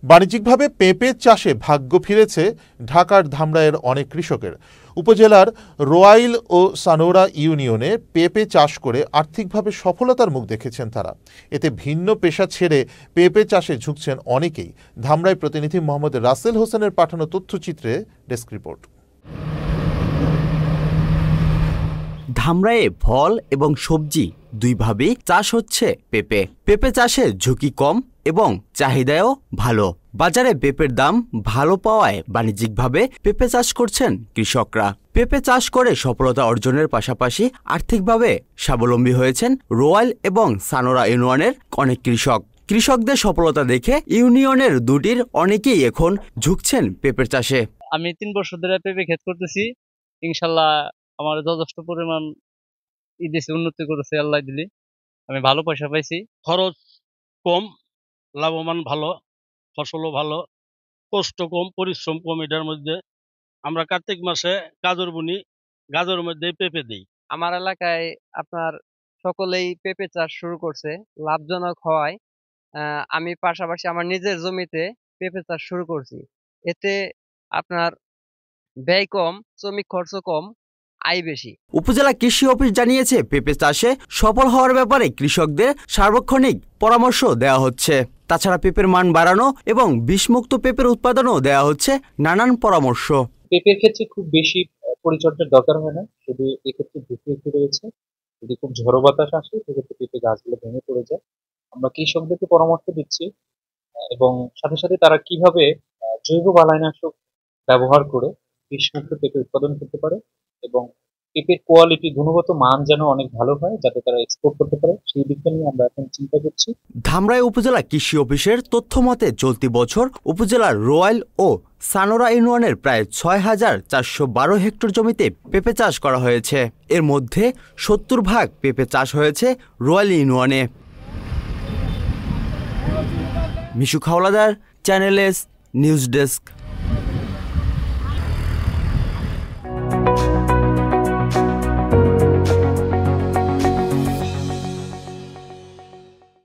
বাণিজ্যিকভাবে পেঁপে চাষে ভাগ্য ফিরেছে ঢাকার ধামরাইয়ের অনেক কৃষকের। উপজেলার রোয়াইল ও সানোরা ইউনিয়নে পেঁপে চাষ করে আর্থিকভাবে সফলতার মুখ দেখেছেন তারা। এতে ভিন্ন পেশা ছেড়ে পেঁপে চাষে ঝুঁকছেন অনেকেই। ধামরাই প্রতিনিধি মোহাম্মদ রাসেল হোসেনের পাঠানো তথ্যচিত্রে ডেস্ক রিপোর্ট। ধামরাইয়ে ফল এবং সবজি দুইভাবেই চাষ হচ্ছে পেঁপে। পেঁপে চাষে ঝুঁকি কম এবং চাহিদাও ভালো। বাজারে পেঁপের দাম ভালো পাওয়ায় বাণিজ্যিকভাবে পেঁপে চাষ করছেন কৃষকরা। পেঁপে চাষ করে সফলতা অর্জনের পাশাপাশি আর্থিকভাবে স্বাবলম্বী হয়েছেন রোয়াইল এবং সানোরা ইউনিয়নের অনেক কৃষক। কৃষকদের সফলতা দেখে ইউনিয়নের দুটির অনেকেই এখন ঝুঁকছেন পেঁপের চাষে। আমি 3 বছর ধরে পেঁপে ক্ষেত করতেছি। ইনশাল্লাহ আমার যথেষ্ট পরিমাণ উন্নতি করেছে আল্লাহ দিলি। আমি ভালো পয়সা পাইছি। খরচ কম, লাভবান ভালো, ফসলও ভালো, কষ্ট কম, পরিশ্রম কম। এটার মধ্যে আমরা কার্তিক মাসে গাজর বুনি, গাজরের মধ্যে পেঁপে দিই। আমার এলাকায় আপনার সকলেই পেঁপে চাষ শুরু করছে, লাভজনক হওয়ায় আমি পাশাপাশি আমার নিজের জমিতে পেঁপে চাষ শুরু করছি। এতে আপনার ব্যয় কম, শ্রমিক খরচ কম, আয় বেশি। উপজেলা কৃষি অফিস জানিয়েছে, পেঁপে চাষে সফল হওয়ার ব্যাপারে কৃষকদের সার্বক্ষণিক পরামর্শ দেওয়া হচ্ছে। তাছাড়া পেঁপের মান বাড়ানো এবং বিষমুক্ত পেঁপের উৎপাদনও দেওয়া হচ্ছে নানান পরামর্শ। পেঁপের ক্ষেত্রে খুব বেশি পরিচর্যার দরকার হয় না, শুধু এক্ষেত্রে ঝুঁকি একটু রয়েছে। যদি খুব ঝড়ো বাতাস আসে সেক্ষেত্রে পেঁপে গাছগুলো ভেঙে পড়ে যায়। আমরা কৃষকদেরকে পরামর্শ দিচ্ছি এবং সাথে সাথে তারা কিভাবে জৈব বালাইনাশক ব্যবহার করে বিষমুক্ত পেঁপে উৎপাদন করতে পারে এবং পেঁপের কোয়ালিটি, গুণগত মান যেন অনেক ভালো হয়, যাতে তারা এক্সপোর্ট করতে পারে, সেই দিকটা নিয়ে আমরা এখন চিন্তা করছি। ধামরাই উপজেলা কৃষি অফিসের তথ্য মতে চলতি বছর উপজেলার রোয়াইল ও সানোরা ইউনিয়নের প্রায় ৬,৪১২ হেক্টর জমিতে পেঁপে চাষ করা হয়েছে। এর মধ্যে ৭০% পেঁপে চাষ হয়েছে রোয়াইল ইউনিয়নে। Mishu Howlader, channel S news desk.